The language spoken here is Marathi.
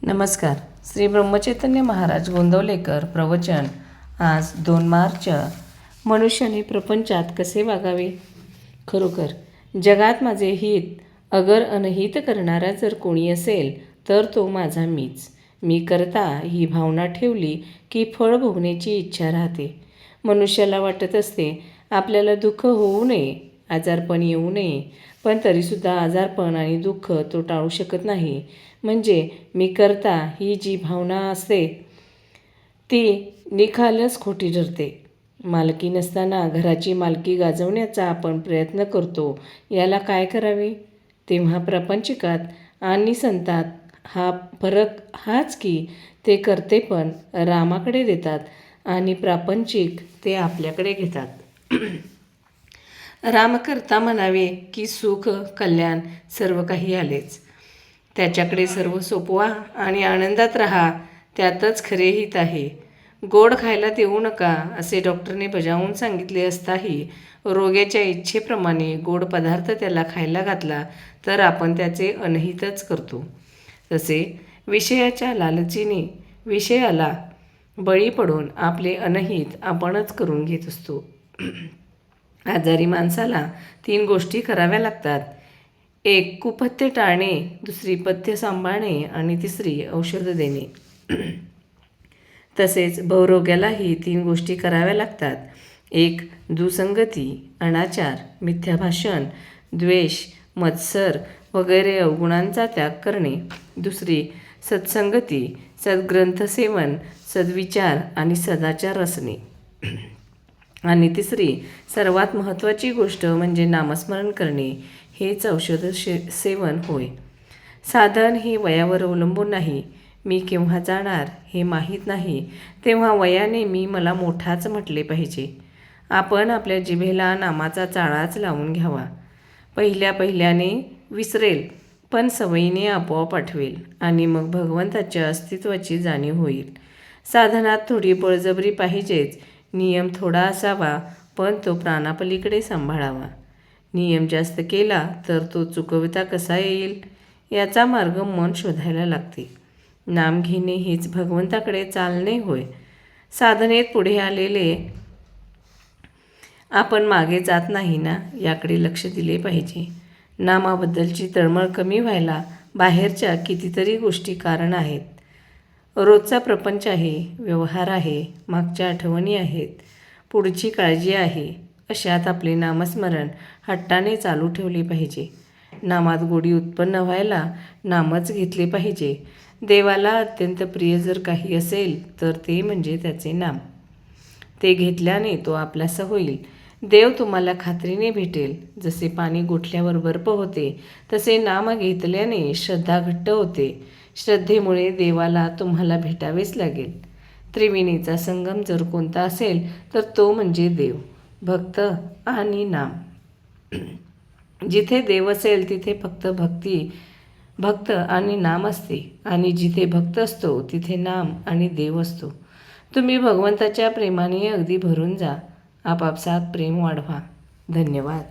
नमस्कार. श्री ब्रह्मचैतन्य महाराज गोंदवलेकर प्रवचन. आज 2 मार्च. मनुष्याने प्रपंचात कसे वागावे. खरोखर जगात माझे हित अगर अनहित करणारा जर कोणी असेल तर तो माझा मीच. मी करता ही भावना ठेवली की फळ भोगण्याची इच्छा राहते. मनुष्याला वाटत असते आपल्याला दुःख होऊ नये, आजारपण येऊ नये, पण तरीसुद्धा आजारपण आणि दुःख तो टाळू शकत नाही. म्हणजे मी करता ही जी भावना असते ती निखालस खोटी ठरते. मालकी नसताना घराची मालकी गाजवण्याचा आपण प्रयत्न करतो, याला काय करावे. तेव्हा प्रापंचिकात आणि संतात हा फरक हाच की ते करते पण रामाकडे देतात आणि प्रापंचिक ते आपल्याकडे घेतात. राम करता म्हणावे की सुख कल्याण सर्व काही आलेच. त्याच्याकडे सर्व सोपवा आणि आनंदात राहा, त्यातच खरे हित आहे. गोड खायला देऊ नका असे डॉक्टरने बजावून सांगितले असताही रोग्याच्या इच्छेप्रमाणे गोड पदार्थ त्याला खायला घातला तर आपण त्याचे अनहितच करतो. तसे विषयाच्या लालचीने विषयाला बळी पडून आपले अनहित आपणच करून घेत असतो. आजारी माणसाला 3 गोष्टी कराव्या लागतात. 1 कुपथ्य टाळणे, 2 पथ्य सांभाळणे आणि 3 औषध देणे. तसेच बहुरोग्यालाही 3 गोष्टी कराव्या लागतात. 1 दुसंगती, अनाचार, मिथ्या भाषण, द्वेष, मत्सर वगैरे अवगुणांचा त्याग करणे. 2 सत्संगती, सद्ग्रंथसेवन, सद्विचार आणि सदाचार असणे. आणि 3 सर्वात महत्त्वाची गोष्ट म्हणजे नामस्मरण करणे, हेच औषध सेवन होय. साधन हे वयावर अवलंबून नाही. मी केव्हा जाणार हे माहीत नाही तेव्हा वयाने मी मला मोठाच म्हटले पाहिजे. आपण आपल्या जिभेला नामाचा चाळाच लावून घ्यावा. पहिल्याने विसरेल पण सवयीने आपोआप आठवेल आणि मग भगवंताच्या अस्तित्वाची जाणीव होईल. साधनात थोडी बळजबरी पाहिजेच. नियम थोडा असावा पण तो प्राणापलीकडे सांभाळावा. नियम जास्त केला तर तो चुकविता कसा येईल याचा मार्ग मन शोधायला लागते. नाम घेणे हेच भगवंताकडे चालणे होय. साधनेत पुढे आलेले आपण मागे जात नाही ना, याकडे लक्ष दिले पाहिजे. नामाबद्दलची तळमळ कमी व्हायला बाहेरच्या कितीतरी गोष्टी कारण आहेत. रोजचा प्रपंच आहे, व्यवहार आहे, मागच्या आठवणी आहेत, पुढची काळजी आहे. अशात आपले नामस्मरण हट्टाने चालू ठेवले पाहिजे. नामात गोडी उत्पन्न व्हायला नामच घेतले पाहिजे. देवाला अत्यंत प्रिय जर काही असेल तर ते म्हणजे त्याचे नाम. ते घेतल्याने तो आपलासा होईल. देव तुम्हाला खात्रीने भेटेल. जसे पाणी गोठल्यावर बर्फ होते तसे नाम घेतल्याने श्रद्धा घट्ट होते. श्रद्धेमुळे देवाला तुम्हाला भेटावेच लागेल. त्रिवेणीचा संगम जर कोणता असेल तर तो म्हणजे देव, भक्त आणि नाम. जिथे देव असेल तिथे फक्त भक्त आणि नाम असते आणि जिथे भक्त असतो तिथे नाम आणि देव असतो. तुम्ही भगवंताच्या प्रेमाने अगदी भरून जा. आपापसात प्रेम वाढवा. धन्यवाद.